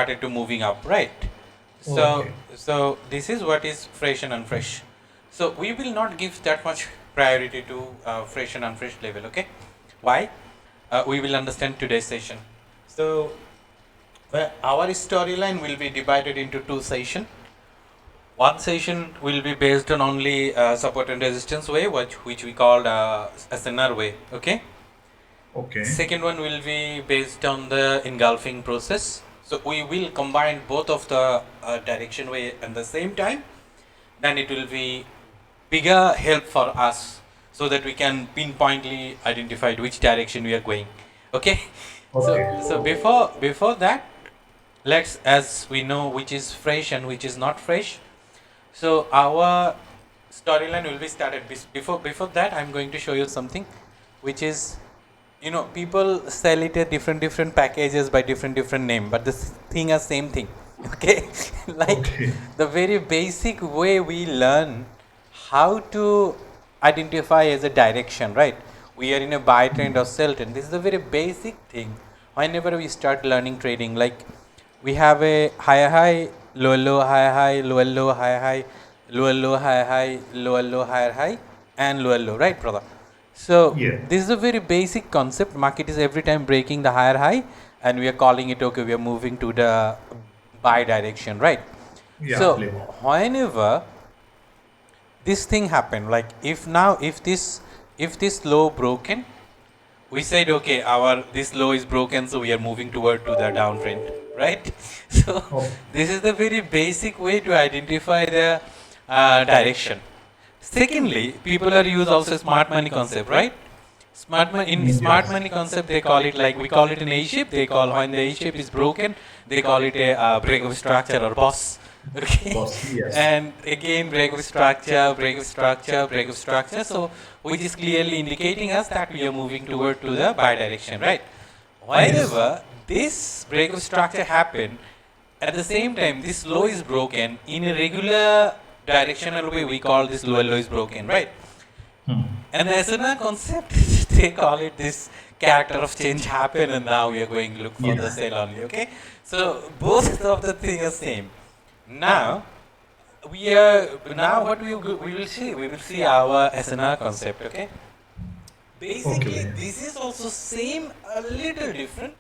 started to moving up, right? So, Okay. so this is what is fresh and unfresh. So we will not give that much priority to fresh and unfresh level. Okay, why? We will understand today's session. So our storyline will be divided into two sessions. One session will be based on only support and resistance way, which we called SNR way. Okay. Okay. Second one will be based on the engulfing process. So we will combine both of the direction way at the same time. Then it will be bigger help for us so that we can pinpointly identify which direction we are going. Okay. So Okay. so before that, let's, as we know which is fresh and which is not fresh. So our storyline will be started. Before that, I'm going to show you something, which is, people sell it at different packages by different name, but the thing is same thing. Okay, like Okay. the very basic way we learn how to identify as a direction, right? We are in a buy trend or sell trend. This is a very basic thing. Whenever we start learning trading, like we have a high, low, high, low, high, low, high, low, high, and low, right, brother? So Yeah. this is a very basic concept. Market is every time breaking the higher high, and we are calling it, okay, we are moving to the buy direction, right? Yeah. So Play. whenever this thing happened, like if this low broken, we said, okay, our this low is broken, so we are moving toward to the downtrend, right? So Oh. this is the very basic way to identify the direction. Secondly, people are use also smart money concept, right? Smart Yes. money concept, they call it, like we call it in A shape. They call, when the A shape is broken, they call it a break of structure or boss. Okay, Boss. Yes. and again break of structure, break of structure, break of structure. So which is clearly indicating us that we are moving toward to the buy direction, right? Yes. Whenever this break of structure happen, at the same time this low is broken in a regular directional way, we call this low is broken, right? Hmm. And the SNR concept, they call it this character of change happen, and now we are going to look for the Yeah. sale only. Okay, so both of the thing are same. Now we are now what we will see. We will see our SNR concept. Okay, Okay. basically Bhaiya. this is also same, a little different,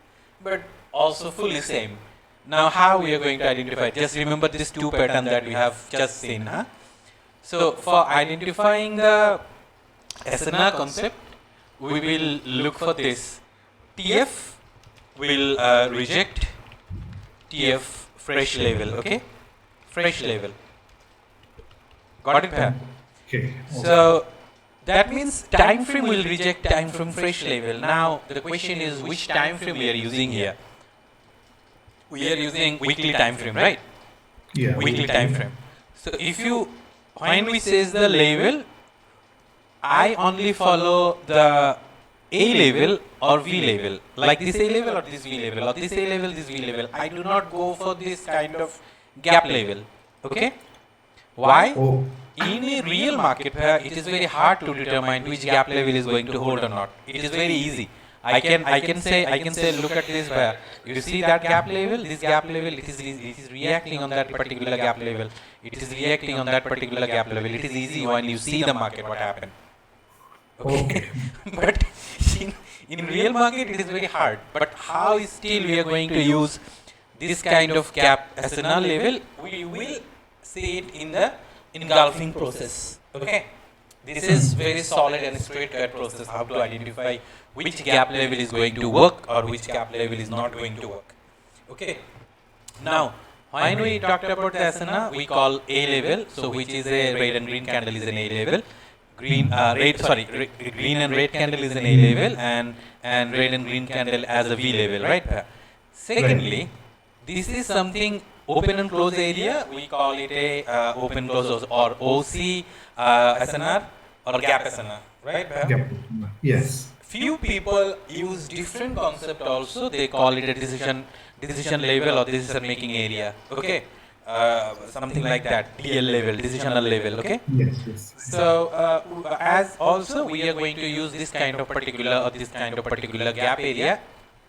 but also fully same. Now how we are going to identify? Just remember these two pattern that we have just seen, huh? So for identifying the SNR concept, we will look for this. TF will reject TF fresh level, okay? Fresh level. Got it, Bhaiya? Okay. Okay. So that means time frame will reject time frame fresh level. Now the question is which time frame we are using here? We are using weekly time frame, right? Yeah. Weekly Weekly. time frame. So if you, when we says the level, I only follow the A level or V level, like this A level or this V level, or this A level, this V level. I do not go for this kind of gap level. Okay? Why? Oh. In a real market, it is very hard to determine which gap level is going to hold or not. It is very easy. I can say look at this where you see that gap level, this gap level, it is reacting on that particular gap level. It is reacting on that particular gap level. It is easy when you see the market what happened. Okay, Okay. but in real market it is very hard. But how still we are going to use this kind of gap as a null level? We will see it in the engulfing process. Okay, this is very solid and straight cut process, how to identify which gap level is going to work or which gap level is not going to work. Okay, now when we talked about the SNR, we call A level, so which is a red and green candle is an A level. Green and red candle is an A level, and red and green candle as a V level, right? Right. Secondly, this is something open and close area. We call it a open close or OC SNR or gap SNR, right? Gap. Yes. Few people use different concept also. They call it a decision level or decision making area. Okay, something like that. DL level, decisional level. Okay. Yes. Yes. So as also we are going to use this kind of particular gap area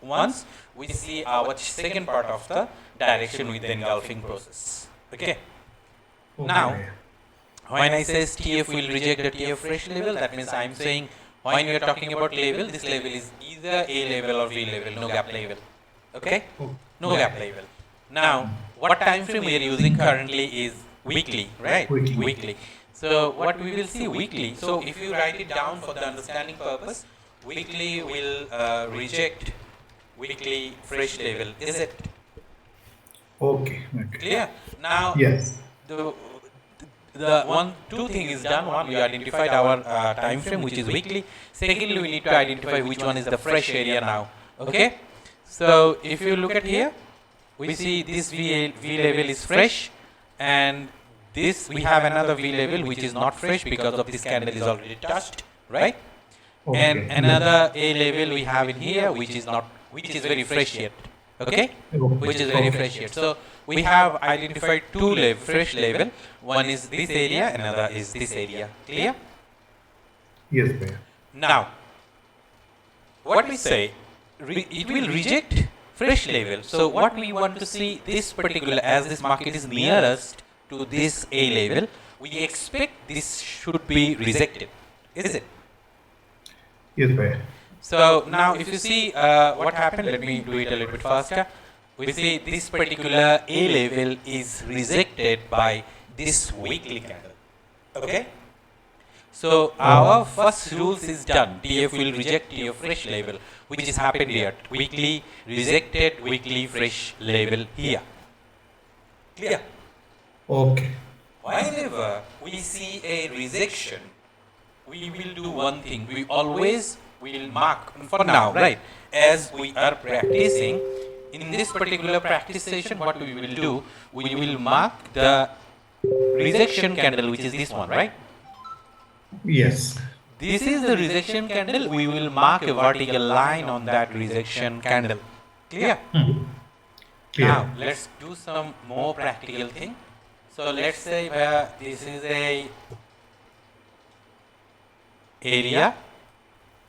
once we see our second part of the direction with the engulfing process. Okay. Now, Okay. when I say TF will reject the TF fresh level, that means I'm saying when we are talking about level, this level is either A level or V level, no gap level. Okay? Oh, No yeah. gap level. Now, what time frame we are using currently is weekly, right? Weekly. Weekly. So what we will see weekly. So if you write it down for the understanding purpose, weekly will reject weekly fresh level. Is it Okay. Okay. clear? Now Yes. the two thing is done. One, we identified our time frame, which is weekly. Secondly, we need to identify which one is the fresh area now. Okay. So if you look at here, we see this V level is fresh, and this we have another V level which is not fresh because of this candle is already touched, right? And Okay. another A level we have in here which is not, which is very fresh yet. Okay, which is very fresh yet. So we have identified two fresh level. One is this area, another is this area. Clear? Yes, Bhaiya. Now, what we say, it will reject fresh level. So what we want to see, this particular, as this market is nearest to this A level, we expect this should be rejected. Is it? Yes, Bhaiya. So now if you see what happened, let me do it a little bit faster. We see this particular A level is rejected by this weekly candle. Okay? So our first rules is done. TF will reject your fresh level, which is happened here. Weekly rejected, weekly fresh level here. Clear? Okay. Whenever we see a rejection, we will do one thing. We always will mark for now, right? As we are practicing, in this particular practice session, what we will do, we will mark the rejection candle, which is this one, right? Yes. This is the rejection candle. We will mark a vertical line on that rejection candle. Clear? Clear. Now, let's do some more practical thing. So let's say this is a area.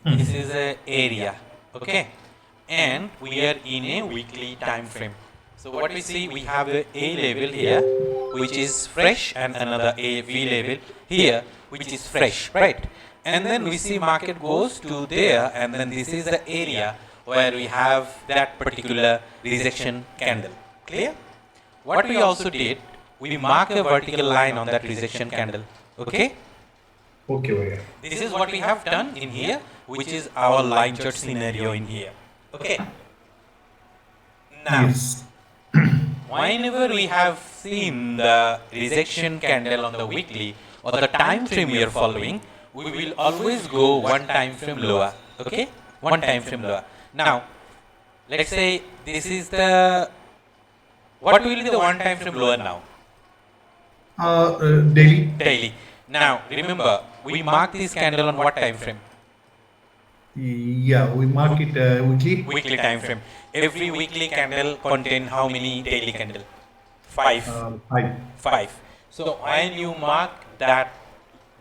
This is a area. Okay? And we are in a weekly time frame. So what we see, we have a level here, which is fresh, and another V level here, which is fresh, right? And then we see market goes to there, and then this is the area where we have that particular rejection candle. Clear? What we also did, we mark a vertical line on that rejection candle. Okay? Okay, Bhaiya. This is what we have done in here, which is our line chart scenario in here. Okay? Now, Yes. whenever we have seen the rejection candle on the weekly or the time frame we are following, we will always go one time frame lower. Okay? One time frame lower. Now, let's say this is the, what will be the one time frame lower now? Daily. Daily. Now, remember, we mark this candle on what time frame? Yeah, we mark it weekly. Weekly time frame. Every weekly candle contain how many daily candle? 5. 5. 5. So when you mark that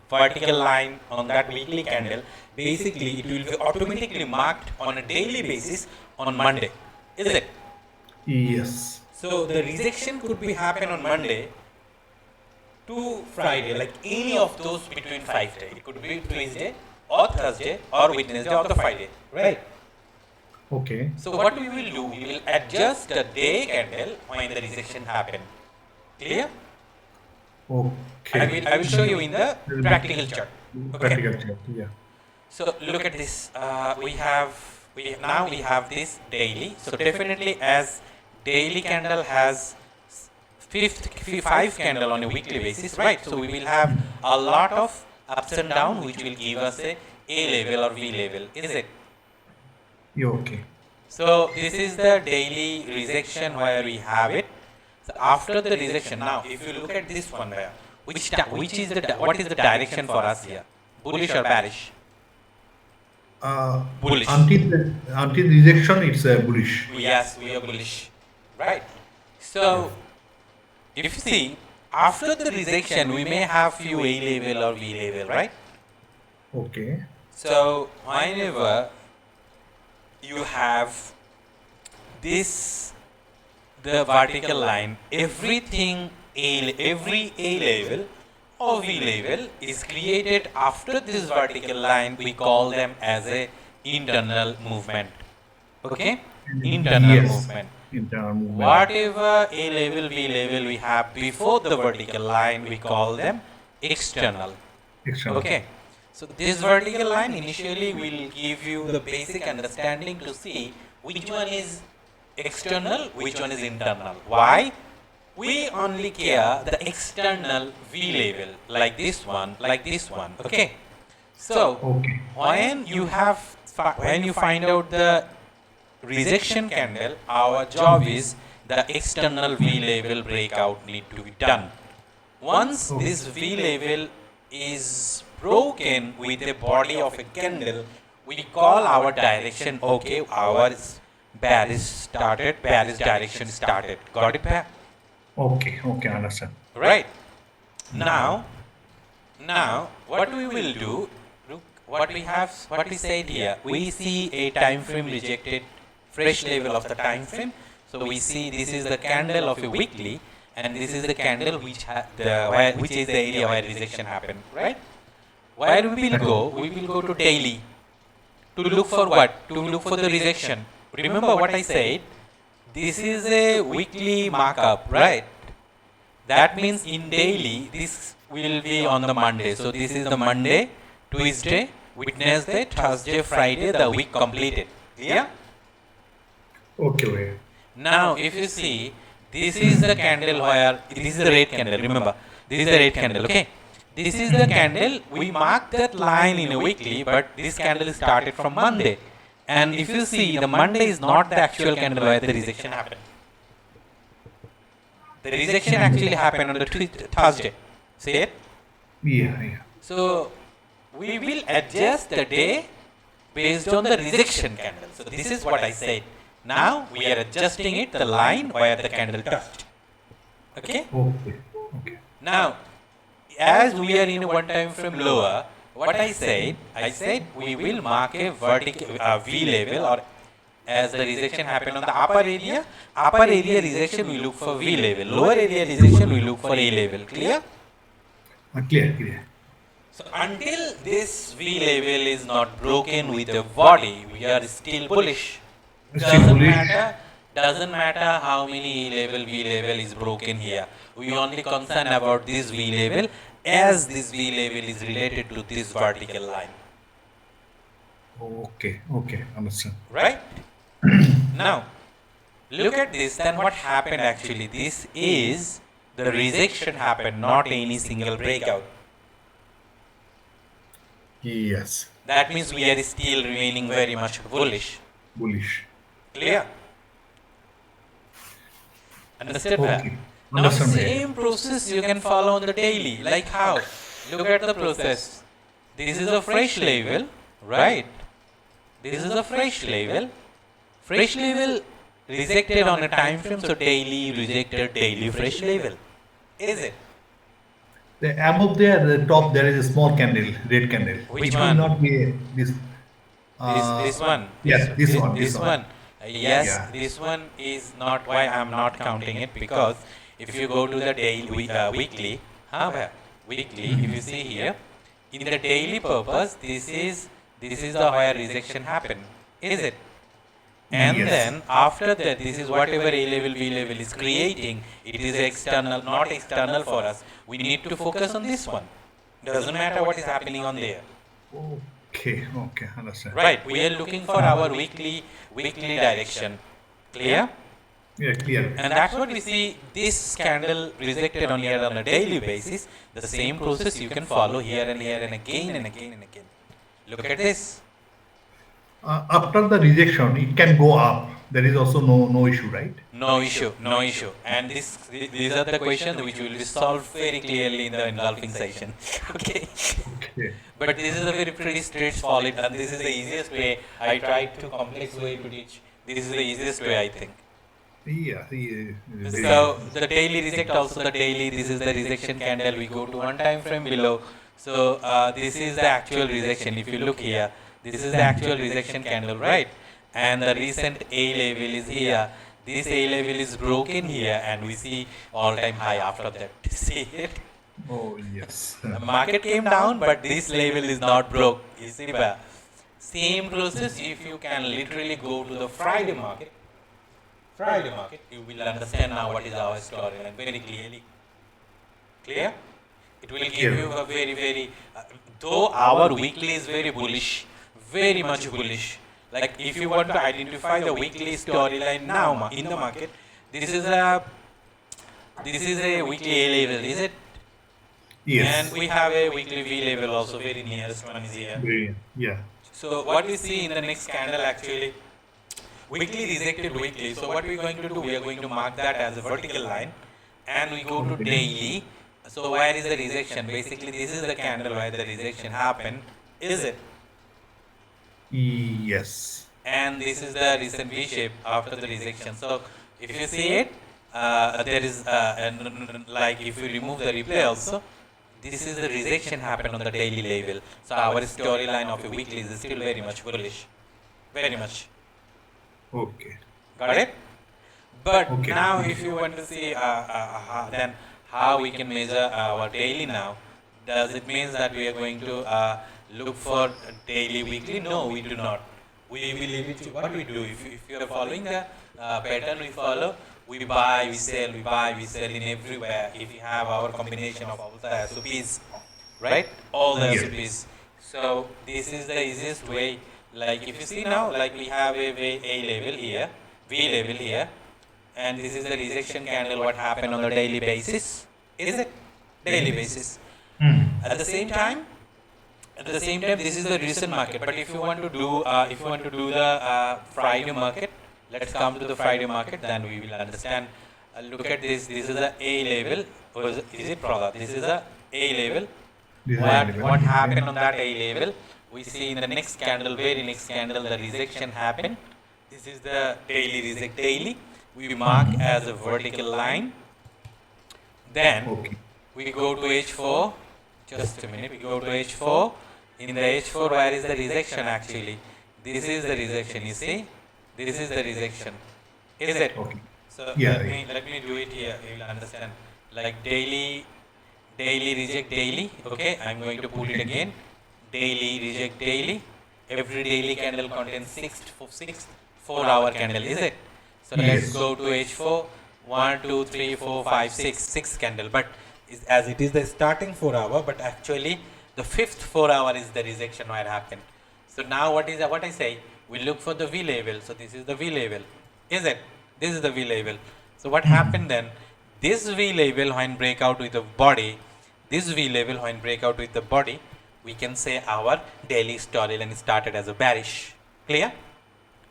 vertical line on that weekly candle, basically it will be automatically marked on a daily basis on Monday. Is it? Yes. So the rejection could be happen on Monday to Friday, like any of those between 5 days. It could be Tuesday or Thursday or Wednesday or the Friday, right? Okay. So what we will do, we will adjust the day candle when the rejection happen. Clear? Okay. I will show you in the practical chart. Okay. Practical chart. Yeah. So look at this. We have this daily. So definitely, as daily candle has 5 candle on a weekly basis, right? So we will have a lot of ups and downs, which will give us a level or V level. Is it? Yeah, okay. So this is the daily rejection where we have it. So after the rejection, now if you look at this one here, what is the direction for us here? Bullish or bearish? Bullish. Until rejection, it's bullish. Yes, we are bullish, right? So if you see, after the rejection, we may have few A level or V level, right? Okay. So whenever you have this, the vertical line, everything every A level or V level is created after this vertical line. We call them as a internal movement. Okay, internal Yes. movement. Internal movement. Whatever A level, V level we have before the vertical line, we call them external. External. Okay. So this vertical line initially will give you the basic understanding to see which one is external, which one is internal. Why? We only care the external V level, like this one, like this one. Okay. So Okay. when you find out the rejection candle, our job is the external V level breakout need to be done. Once this V level is broken with the body of a candle, we call our direction, okay, our bearish direction started. Got it, Pat? Okay. Okay. Understand. Right. Now, what we will do, look, what we said here, we see a time frame rejected, fresh level of the time frame. So we see this is the candle of a weekly, and this is the candle which which is the area where rejection happened, right? Where we will go? We will go to daily to look for what? To look for the rejection. Remember what I said? This is a weekly markup, right? That means in daily, this will be on the Monday. So this is the Monday, Tuesday, Wednesday, Thursday, Friday, the week completed. Clear? Okay. Okay. Now, if you see, this is the candle where, this is the red candle, remember, this is the red candle, okay? This is the candle, we mark that line in a weekly, but this candle started from Monday. And if you see, the Monday is not the actual candle where the rejection happened. The rejection actually happened on the Thursday. See it? Yeah. Yeah. So, we will adjust the day based on the rejection candle. So, this is what I said. Now, we are adjusting it, the line where the candle touched. Okay? Okay. Okay. Now, as we are in a one time frame lower, what I said we will mark a vertical V level, or as the rejection happened on the upper area rejection we look for V level, lower area rejection we look for A level. Clear? Clear. Clear. So until this V level is not broken with the body, we are still bullish. Doesn't matter how many A level, V level is broken here. We only concern about this V level, as this V level is related to this vertical line. Okay. Okay. Understand. Right? Now, look at this, then what happened actually. This is the rejection happened, not any single breakout. Yes. That means we are still remaining very much bullish. Bullish. Clear? Understand that? Okay. Now the Understand. same process you can follow on the daily. Like how? Look at the process. This is a fresh level, right? This is a fresh level. Fresh level rejected on a time frame, so daily rejected, daily fresh level. Is it? Above there, the top, there is a small candle, red candle. Which It one? will not be this. This one. Yes, this one. This one. Yes, Yeah. this one is not why I am not counting it, because if you go to the daily weekly, if you see here, in the daily purpose, this is the where rejection happened, is it? And Yes. then after that, this is whatever A level, V level is creating. It is external, not external for us. We need to focus on this one. Doesn't matter what is happening on there. Okay. Okay. Understand. Right, we are looking for our weekly direction. Clear? Yeah. Clear. And that's what we see, this candle rejected on here on a daily basis. The same process you can follow here and again and again and again. Look at this. After the rejection, it can go up. There is also no issue, right? No issue. And these are the questions which will be solved very clearly in the engulfing session. Okay. Okay. But this is a very pretty straightforward, and this is the easiest way. I tried to complex way to teach. This is the easiest way, I think. Yeah. So the daily reject also, this is the rejection candle. We go to one time frame below. So this is the actual rejection. If you look here, this is the actual rejection candle, right? and the recent A level is here. This A level is broken here, and we see all-time high after that. See it? Oh, yes. The market came down, but this level is not broke. You see, but same process. If you can literally go to the Friday market, you will understand now what is our storyline very clearly. Clear? It will give you a very, though our weekly is very bullish, very much bullish. Like if you want to identify the weekly storyline now in the market, this is a weekly A level, is it? Yes. And we have a weekly V level also, very nearest one is here. Yeah. So what we see in the next candle actually, weekly rejected weekly. So what we're going to do, we are going to mark that as a vertical line, and we go to daily. So where is the rejection? Basically, this is the candle where the rejection happened, is it? Yes. And this is the recent V shape after the rejection. So if you see it, there is like if you remove the replay also, this is the rejection happened on the daily level. So our storyline of a weekly is still very much bullish, very much. Okay. Got it? But now if you want to see then how we can measure our daily now, does it mean that we are going to look for daily, weekly? No, we do not. We will leave it to what we do. If you are following the pattern we follow, we buy, we sell, in everywhere. If you have our combination of all the SOPs, right? All the SOPs. So this is the easiest way. Like if you see now, like we have a level here, V level here, and this is the rejection candle. What happened on the daily basis? Is it daily basis? At the same time, this is the recent market. But if you want to do, the Friday market, let's come to the Friday market. Then we will understand. Look at this. This is the A level. Or is it Prada? This is the A level. What happened on that A level? We see in the next candle, very next candle, the rejection happened. This is the daily reject daily. We mark as a vertical line. Then we go to H4. Just a minute. We go to H4. In the H4, where is the rejection actually? This is the rejection. You see? This is the rejection. Is it? So let me do it here. You will understand. Like daily reject daily. Okay, I'm going to put it again. Daily reject daily. Every daily candle contains 6 4-hour candle, is it? So let's go to H4. 1, 2, 3, 4, 5, 6 candle. But as it is the starting 4-hour, but actually the fifth 4-hour is the rejection where happened. So now what I say? We look for the V level. So this is the V level, is it? This is the V level. So what happened then? This V level when break out with the body, we can say our daily storyline started as a bearish. Clear?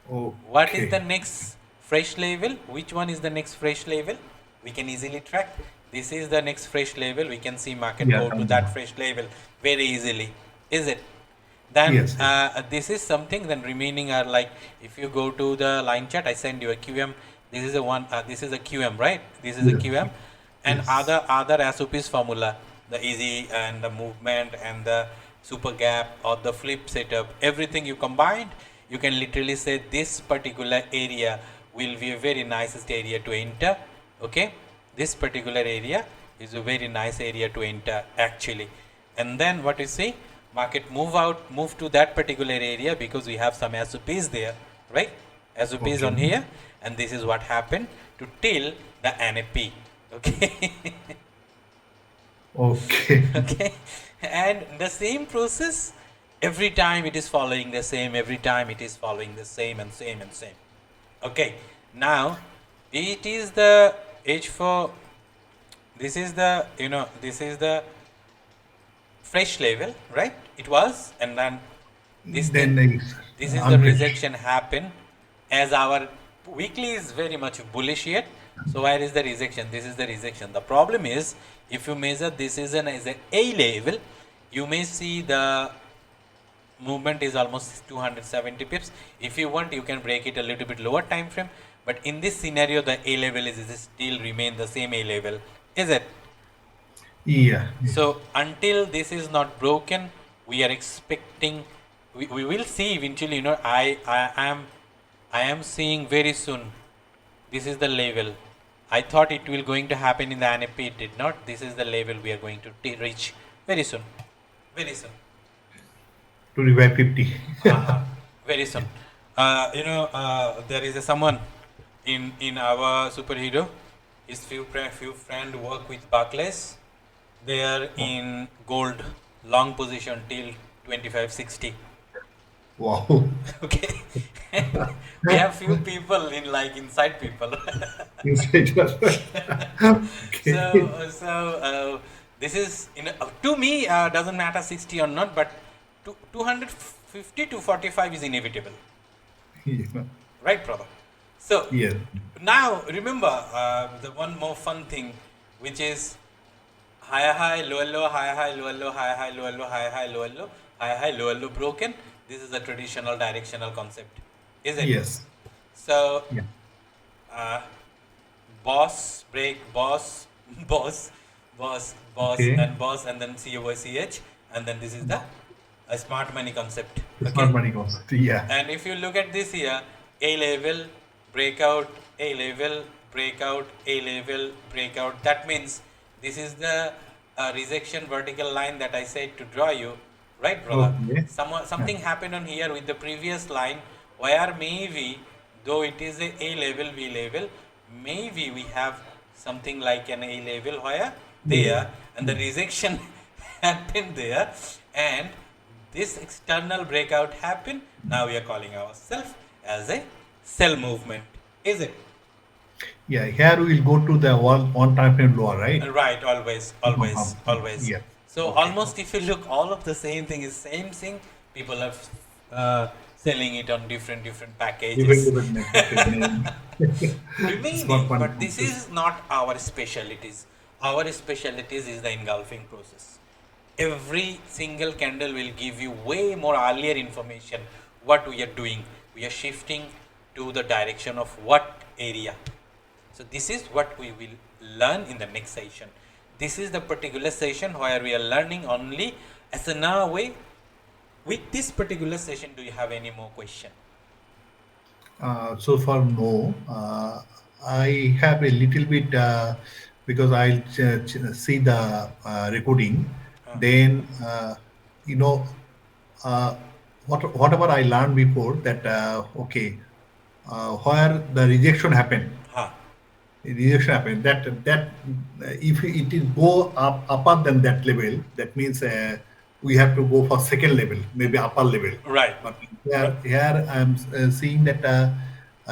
What is the next fresh level? Which one is the next fresh level? We can easily track. This is the next fresh level. We can see market go to that fresh level very easily. Is it? Then this is something. Then remaining are like, if you go to the line chart, I send you a QM. This is a one. This is a QM, right? This is a QM, and other SOPs formula, the easy and the movement and the super gap or the flip setup. Everything you combined, you can literally say this particular area will be a very nicest area to enter. Okay, this particular area is a very nice area to enter actually. And then what you see, market move to that particular area because we have some SOPs there, right? SOPs on here, and this is what happened to till the NAP. Okay. Okay, and the same process, every time it is following the same, and same. Okay, now it is the H4. This is the fresh level, right? It was, and then this is the rejection happen, as our weekly is very much bullish yet. So where is the rejection? This is the rejection. The problem is, if you measure this is an A level, you may see the movement is almost 270 pips. If you want, you can break it a little bit lower time frame. But in this scenario, the A level is still remain the same A level, is it? Yeah. So until this is not broken, we are expecting. We will see eventually. I am I am seeing very soon. This is the level. I thought it will going to happen in the NFP. It did not. This is the level we are going to reach very soon. Very soon. To revive 50. Very soon. There is a someone in our superhero. His few friend work with Barclays. They are in gold long position till 2560. Wow. Okay. We have few people in like inside people. Inside was- so okay. this is to me doesn't matter 60 or not, but 250 to 45 is inevitable, Yeah. right, brother? So Yes. now remember the one more fun thing, which is high, low, high, low, high, low, broken. This is the traditional directional concept, is it? Yes. So Yeah. uh, boss, break, boss, boss, Okay. and then COCH, and then this is the smart money concept. It's not Okay, money concept. Yeah. and if you look at this here, A level, breakout, A level, breakout, A level, breakout. That means this is the rejection vertical line that I said to draw you, right, brother? Okay. Yeah. Something happened on here with the previous line where maybe, though it is a level, B level, maybe we have something like an A level where Yeah. there, and the rejection happened there, and this external breakout happened. Now we are calling ourselves as a sell movement. Is it? Yeah. Here we will go to the one time frame lower, right? Right, always, always, always. Yeah. So Okay. almost if you look, all of the same thing is same thing. People are selling it on different Different packages. different network. Smart Remaining, money but this concept. is not our specialties. Our specialties is the engulfing process. Every single candle will give you way more earlier information what we are doing. We are shifting to the direction of what area. So this is what we will learn in the next session. This is the particular session where we are learning only SNR way. With this particular session, do you have any more question? So far, no. I have a little bit because I'll see the recording. Uh, Then, you know, uh, whatever I learned before that, okay, where the rejection happened, huh. rejection happened. If it is go up upper than that level, that means we have to go for second level, maybe upper level. Right. But Right. here I'm seeing that a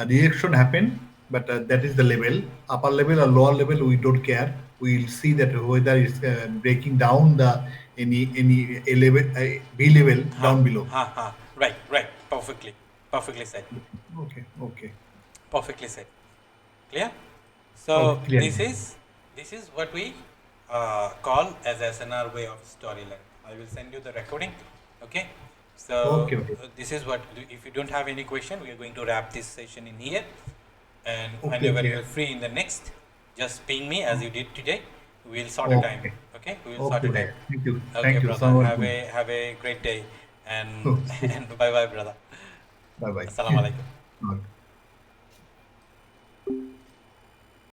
rejection happened, but that is the level. Upper level or lower level, we don't care. We'll see that whether it's breaking down the any A level, B level Huh. down below. Huh. Huh. Right. Right. Perfectly. Perfectly said. Okay, okay, Perfectly said. Clear? okay, So clear. this is what we call as SNR way of storyline. I will send you the recording. Okay. So Okay, okay, this is what. If you don't have any question, we are going to wrap this session in here. And okay, whenever you okay, are free in the next, just ping me as you did today. We will sort a time. okay, Okay. We will sort a okay. time. Okay, Thank you. brother. Assalamu Have alaikum. a great day, and and bye bye, brother. Bye bye. Assalamu alaikum.